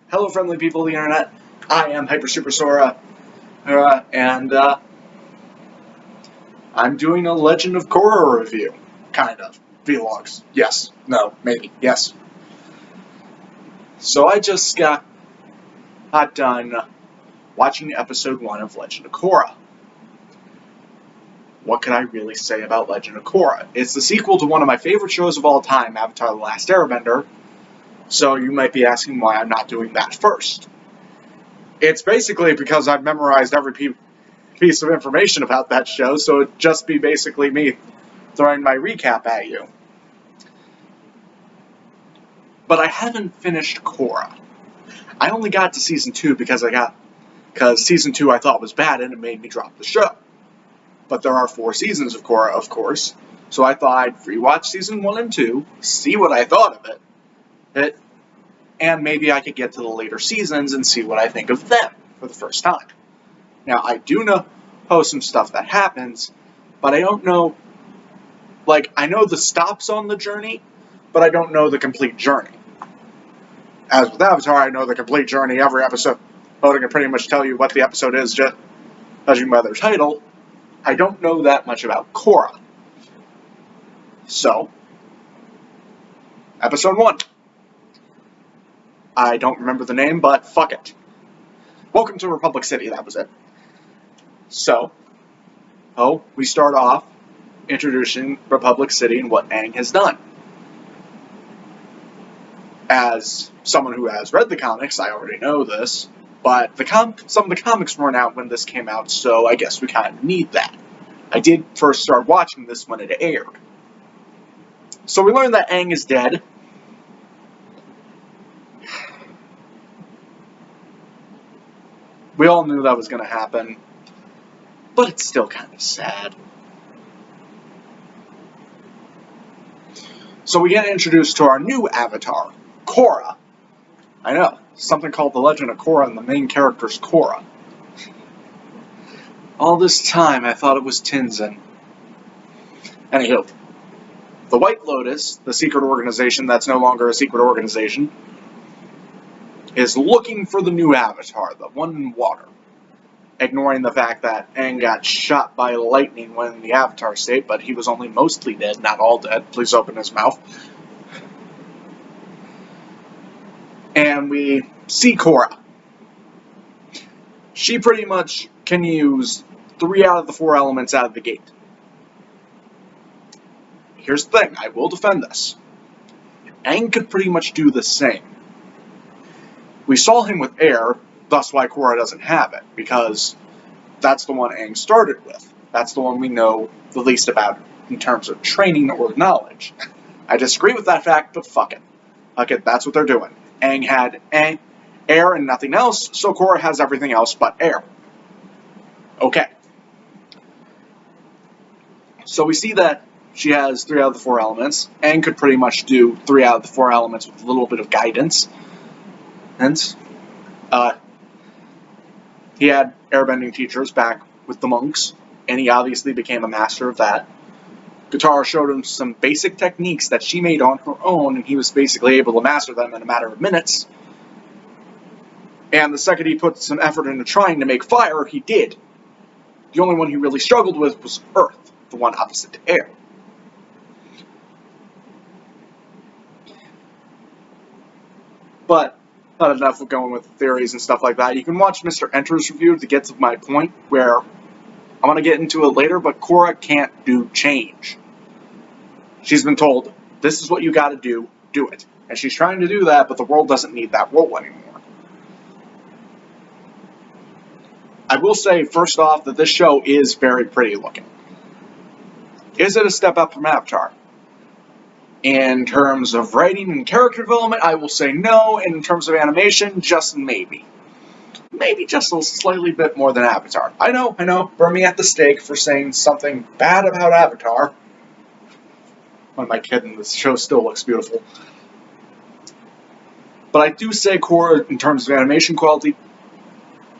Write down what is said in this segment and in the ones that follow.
Hello, friendly people of the internet. I am Hyper Super Sora, and I'm doing a Legend of Korra review. Kind of. Vlogs. Yes. No. Maybe. Yes. So I just got done watching episode 1 of Legend of Korra. What can I really say about Legend of Korra? It's the sequel to one of my favorite shows of all time, Avatar: The Last Airbender, so you might be asking why I'm not doing that first. It's basically because I've memorized every piece of information about that show, so it'd just be basically me throwing my recap at you. But I haven't finished Korra. I only got to season 2 because season 2 I thought was bad and it made me drop the show. But there are 4 seasons of Korra, of course, so I thought I'd rewatch season 1 and 2, see what I thought of it, and maybe I could get to the later seasons and see what I think of them for the first time. Now, I do know some stuff that happens, but I don't know, I know the stops on the journey, but I don't know the complete journey. As with Avatar, I know the complete journey every episode. I can pretty much tell you what the episode is, just judging by their title. I don't know that much about Korra. So, episode 1. I don't remember the name, but fuck it. Welcome to Republic City, that was it. So, we start off introducing Republic City and what Aang has done. As someone who has read the comics, I already know this, but some of the comics weren't out when this came out, so I guess we kind of need that. I did first start watching this when it aired. So we learned that Aang is dead. We all knew that was going to happen, but it's still kind of sad. So we get introduced to our new avatar, Korra. I know, something called The Legend of Korra, and the main character's Korra. All this time, I thought it was Tenzin. Anywho, the White Lotus, the secret organization that's no longer a secret organization, is looking for the new avatar, the one in water, ignoring the fact that Aang got shot by lightning when in the avatar state, but he was only mostly dead, not all dead. Please open his mouth. And we see Korra. She pretty much can use 3 out of the 4 elements out of the gate. Here's the thing, I will defend this. Aang could pretty much do the same. We saw him with air, thus why Korra doesn't have it, because that's the one Aang started with. That's the one we know the least about in terms of training or knowledge. I disagree with that fact, but fuck it. Okay, that's what they're doing. Aang had air and nothing else, so Korra has everything else but air. Okay. So we see that she has 3 out of the 4 elements. Aang could pretty much do 3 out of the 4 elements with a little bit of guidance. Hence, he had airbending teachers back with the monks, and he obviously became a master of that. Katara showed him some basic techniques that she made on her own, and he was basically able to master them in a matter of minutes. And the second he put some effort into trying to make fire, he did. The only one he really struggled with was earth, the one opposite to air. But not enough of going with theories and stuff like that. You can watch Mr. Enter's review to get to my point, where I'm going to get into it later, but Korra can't do change. She's been told, this is what you got to do it. And she's trying to do that, but the world doesn't need that role anymore. I will say, first off, that this show is very pretty looking. Is it a step up from Avatar? In terms of writing and character development, I will say no. And in terms of animation, just maybe. Maybe just a slightly bit more than Avatar. I know, burn me at the stake for saying something bad about Avatar. What am I kidding? This show still looks beautiful. But I do say Korra, in terms of animation quality,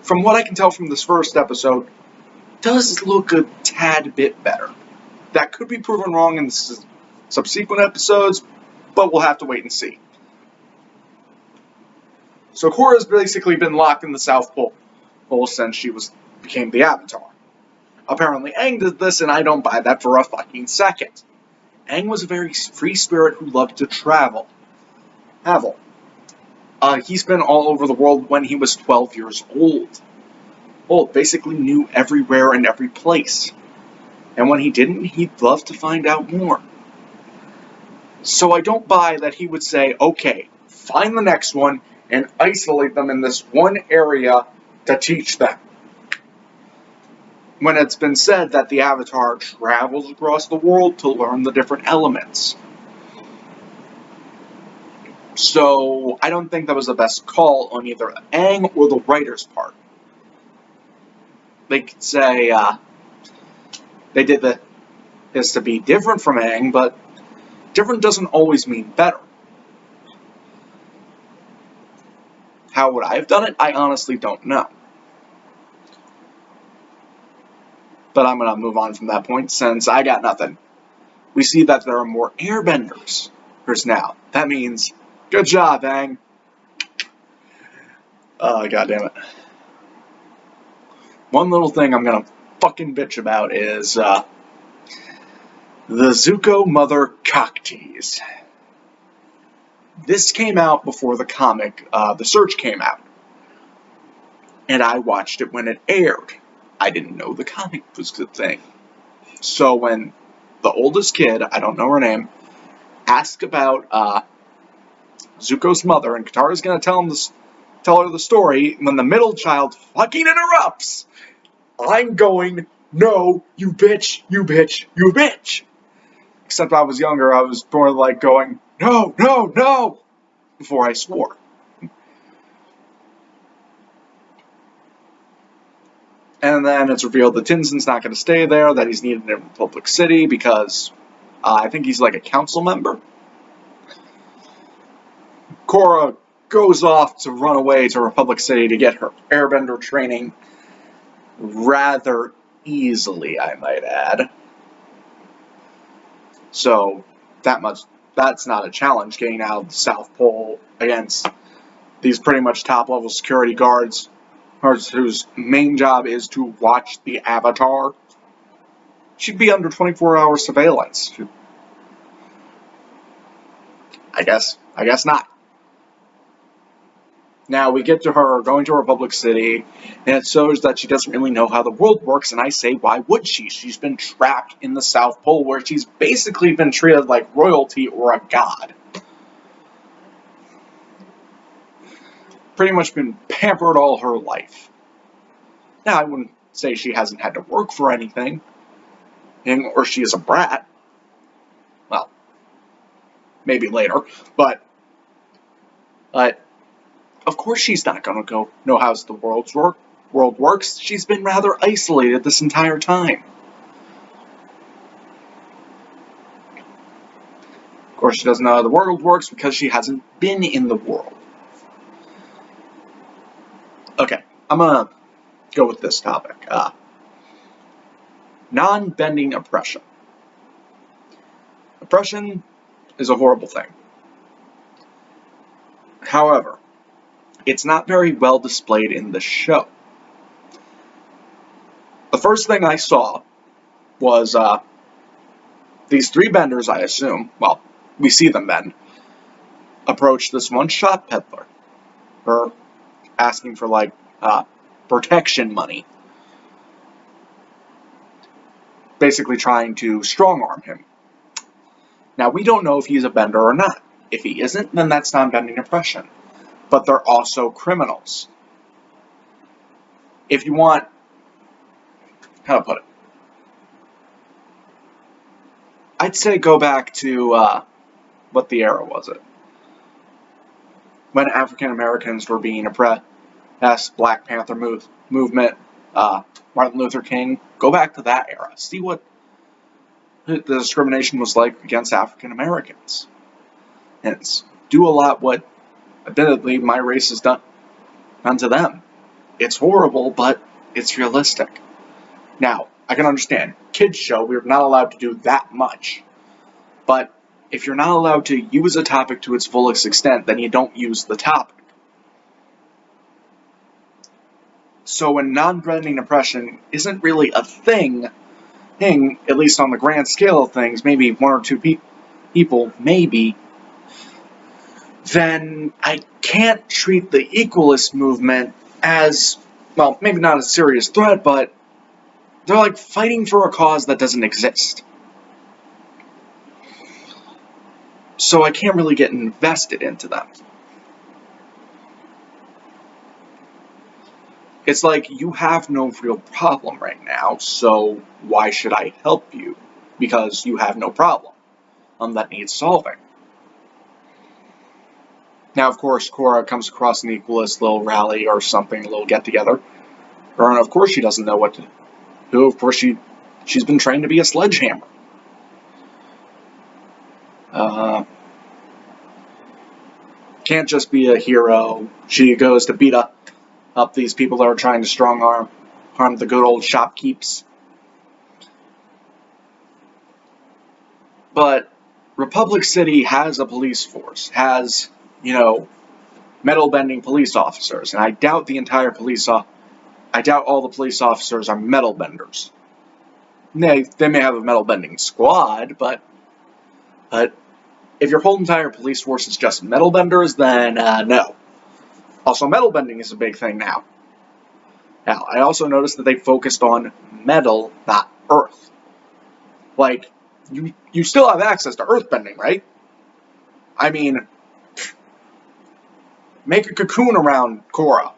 from what I can tell from this first episode, does look a tad bit better. That could be proven wrong in subsequent episodes, but we'll have to wait and see. So Korra's basically been locked in the South Pole since she became the Avatar. Apparently Aang did this, and I don't buy that for a fucking second. Aang was a very free spirit who loved to travel. He's been all over the world when he was 12 years old. Basically knew everywhere and every place. And when he didn't, he'd love to find out more. So I don't buy that he would say, okay, find the next one and isolate them in this one area to teach them. When it's been said that the Avatar travels across the world to learn the different elements. So I don't think that was the best call on either Aang or the writer's part. They could say they did this to be different from Aang, but different doesn't always mean better. How would I have done it? I honestly don't know. But I'm going to move on from that point since I got nothing. We see that there are more airbenders now. That means, good job, Aang. God damn it. One little thing I'm going to fucking bitch about is the Zuko Mother Cocktease. This came out before the comic, The Search came out. And I watched it when it aired. I didn't know the comic was a thing. So when the oldest kid, I don't know her name, asked about Zuko's mother, and Katara's going to tell her the story, when the middle child fucking interrupts, I'm going, no, you bitch, you bitch, you bitch. Except I was younger, I was more like going, no, no, no, before I swore. And then it's revealed that Tinzin's not going to stay there, that he's needed in Republic City because I think he's like a council member. Korra goes off to run away to Republic City to get her airbender training rather easily, I might add. So that's not a challenge, getting out of the South Pole against these pretty much top-level security guards whose main job is to watch the Avatar. She'd be under 24-hour surveillance. I guess not. Now we get to her going to Republic City, and it shows that she doesn't really know how the world works, and I say, why would she? She's been trapped in the South Pole, where she's basically been treated like royalty or a god. Pretty much been pampered all her life. Now, I wouldn't say she hasn't had to work for anything, or she is a brat. Well, maybe later, but of course she's not going to know how the world works. She's been rather isolated this entire time. Of course, she doesn't know how the world works because she hasn't been in the world. Okay, I'm going to go with this topic. Non-bending oppression. Oppression is a horrible thing. However, it's not very well displayed in the show. The first thing I saw was these three benders, I assume, well, we see them bend, approach this one shop peddler, her asking for protection money, basically trying to strong-arm him. Now, we don't know if he's a bender or not. If he isn't, then that's non-bending oppression. But they're also criminals. If you want, how to put it, I'd say go back to, what the era was it? When African Americans were being oppressed, Black Panther movement, Martin Luther King, go back to that era. See what the discrimination was like against African Americans. And do a lot what, admittedly, my race has done to them. It's horrible, but it's realistic. Now, I can understand, kids show, we're not allowed to do that much. But if you're not allowed to use a topic to its fullest extent, then you don't use the topic. So when non-threatening oppression isn't really a thing, at least on the grand scale of things, maybe one or two people, maybe, then I can't treat the equalist movement as, well, maybe not a serious threat, but they're like fighting for a cause that doesn't exist. So I can't really get invested into them. It's like, you have no real problem right now, so why should I help you? Because you have no problem that needs solving. Now, of course, Cora comes across an equalist little rally or something, a little get-together. And of course she doesn't know what to do. Of course she's been trained to be a sledgehammer. Can't just be a hero. She goes to beat up these people that are trying to harm the good old shopkeeps. But Republic City has a police force, has, metal-bending police officers, and I doubt I doubt all the police officers are metal benders. They may have a metal bending squad, but if your whole entire police force is just metal benders, then no. Also, metal bending is a big thing now. Now, I also noticed that they focused on metal, not earth. Like, you still have access to earth bending, right? I mean, make a cocoon around Cora.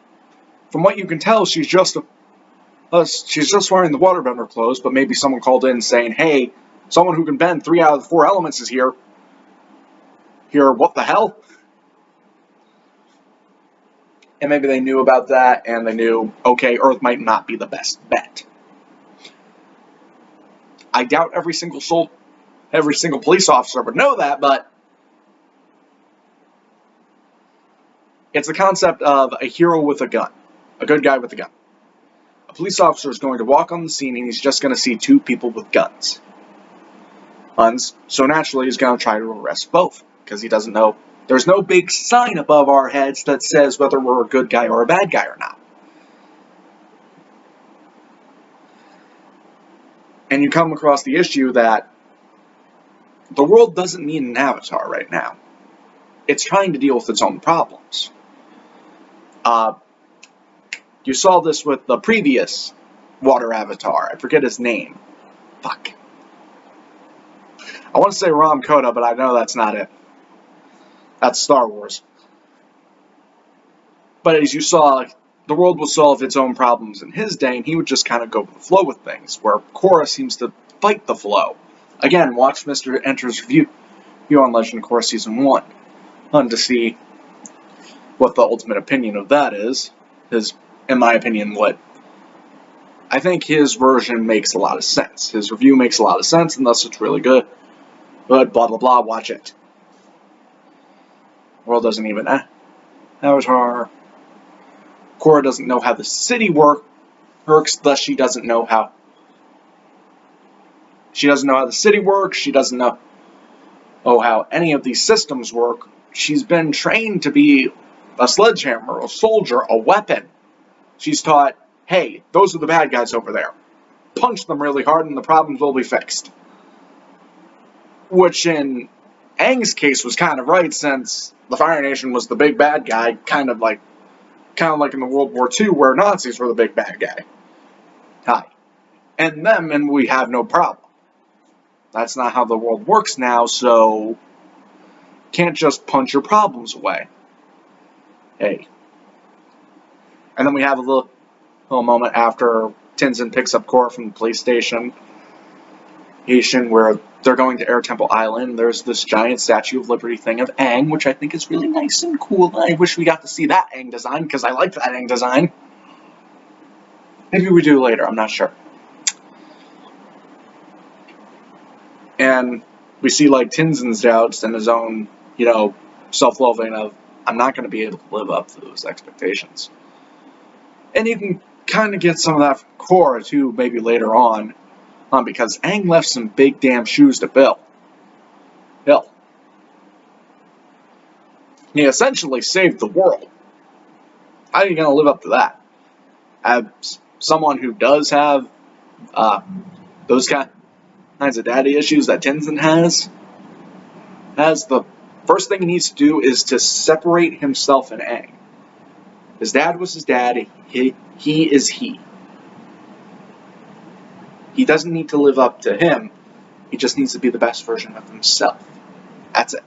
From what you can tell, she's just wearing the waterbender clothes, but maybe someone called in saying, hey, someone who can bend 3 out of the 4 elements is here. Here, what the hell? And maybe they knew about that, and they knew, okay, Earth might not be the best bet. I doubt every single police officer would know that, but it's the concept of a hero with a gun. A good guy with a gun. A police officer is going to walk on the scene, and he's just going to see 2 people with guns. So naturally, he's going to try to arrest both, because he doesn't know. There's no big sign above our heads that says whether we're a good guy or a bad guy or not. And you come across the issue that the world doesn't need an avatar right now. It's trying to deal with its own problems. You saw this with the previous water avatar. I forget his name. Fuck. I want to say Ram Koda, but I know that's not it. That's Star Wars. But as you saw, the world will solve its own problems in his day, and he would just kind of go with the flow with things, where Cora seems to fight the flow. Again, watch Mr. Enter's review on Legend of Korra Season 1 to see what the ultimate opinion of that is. In my opinion, I think his version makes a lot of sense. His review makes a lot of sense, and thus it's really good. But blah blah blah, watch it. The world doesn't even Avatar. Cora doesn't know how the city works, thus she doesn't know how the city works, she doesn't know how any of these systems work. She's been trained to be a sledgehammer, a soldier, a weapon. She's taught, hey, those are the bad guys over there. Punch them really hard and the problems will be fixed. Which in Aang's case was kind of right, since the Fire Nation was the big bad guy, kind of like in the World War II, where Nazis were the big bad guy. Hi. And we have no problem. That's not how the world works now, so can't just punch your problems away. Hey. And then we have a little moment after Tenzin picks up Korra from the police station, where they're going to Air Temple Island. There's this giant Statue of Liberty thing of Aang, which I think is really nice and cool. I wish we got to see that Aang design, because I like that Aang design. Maybe we do later, I'm not sure. And we see, like, Tenzin's doubts and his own, self-loathing of, I'm not going to be able to live up to those expectations. And you can kind of get some of that from Korra, too, maybe later on, because Aang left some big damn shoes to fill. He essentially saved the world. How are you going to live up to that? as someone who does have those kinds of daddy issues that Tenzin has the first thing he needs to do is to separate himself and Aang. His dad was his dad. He is he. He doesn't need to live up to him. He just needs to be the best version of himself. That's it.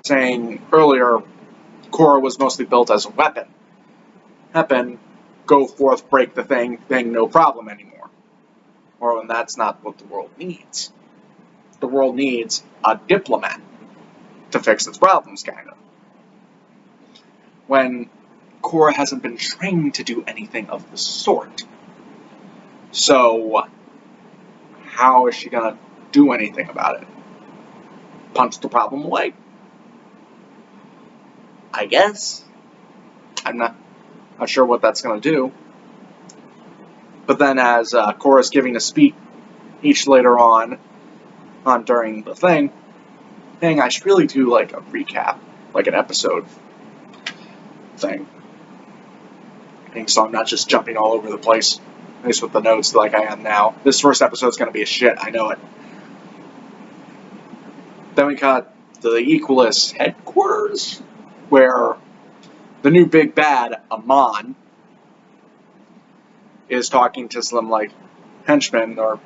Saying earlier, Korra was mostly built as a weapon. Go forth, break the thing, no problem anymore. Or when that's not what the world needs. The world needs a diplomat to fix its problems, kind of. When Korra hasn't been trained to do anything of the sort. So, how is she gonna do anything about it? Punch the problem away? I guess. I'm not sure what that's gonna do. But then as Korra's giving a speech later on during the thing, I should really do like a recap, like an episode thing. So I'm not just jumping all over the place, at least with the notes like I am now. This first episode's going to be a shit, I know it. Then we got the Equalist headquarters, where the new big bad, Amon, is talking to some, like, henchmen are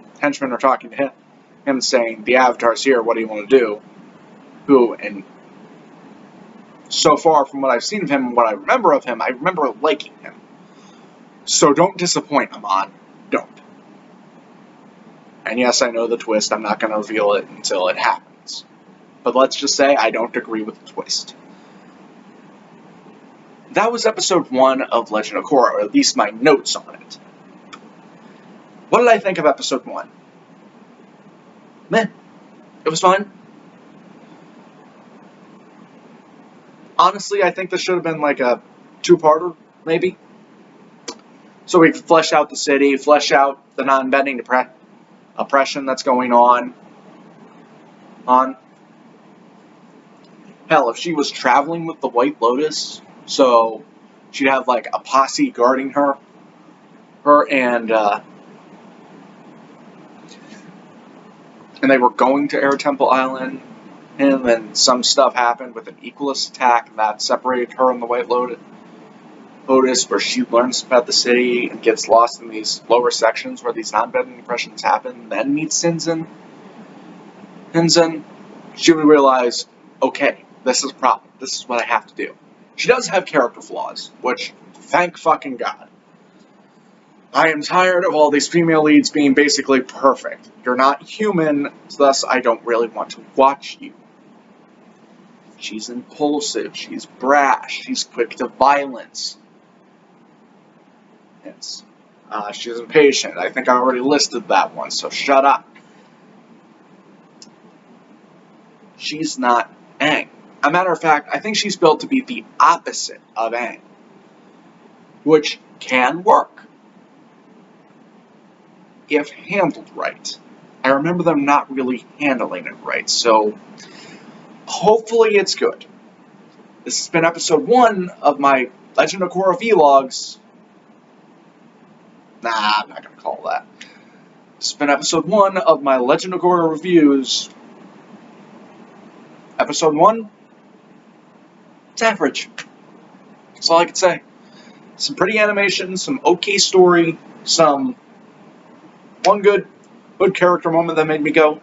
talking to him saying, the Avatar's here, what do you want to do? And so far from what I've seen of him and what I remember of him, I remember liking him. So don't disappoint, Amon. Don't. And yes, I know the twist. I'm not going to reveal it until it happens. But let's just say I don't agree with the twist. That was episode 1 of Legend of Korra, or at least my notes on it. What did I think of episode 1? Meh. It was fun. Honestly, I think this should have been like a 2-parter, maybe. So we could flesh out the city, flesh out the non-bending oppression that's going on. Hell, if she was traveling with the White Lotus, so she'd have like a posse guarding her and they were going to Air Temple Island, and then some stuff happened with an Equalist attack that separated her and the White Lotus, where she learns about the city and gets lost in these lower sections where these non-bending impressions happen, then meets Tenzin, she would realize, okay, this is a problem. This is what I have to do. She does have character flaws, which, thank fucking God. I am tired of all these female leads being basically perfect. You're not human, thus I don't really want to watch you. She's impulsive, she's brash, she's quick to violence. She's impatient. I think I already listed that one, so shut up. She's not Aang. As a matter of fact, I think she's built to be the opposite of Aang, which can work if handled right. I remember them not really handling it right, so hopefully it's good. This has been episode 1 of my Legend of Korra vlogs. Nah, I'm not going to call that. This has been episode 1 of my Legend of Korra reviews. Episode 1, it's average. That's all I can say. Some pretty animation, some okay story, some one good character moment that made me go,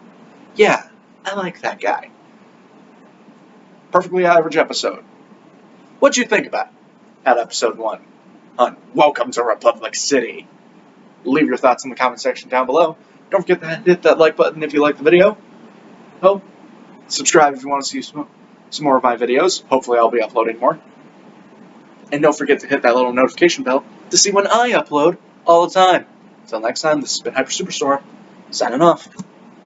yeah, I like that guy. Perfectly average episode. What'd you think about episode 1 on Welcome to Republic City? Leave your thoughts in the comment section down below. Don't forget to hit that like button if you like the video. Oh, subscribe if you want to see some more of my videos. Hopefully I'll be uploading more. And don't forget to hit that little notification bell to see when I upload all the time. Until next time, this has been Hyper Superstore, signing off.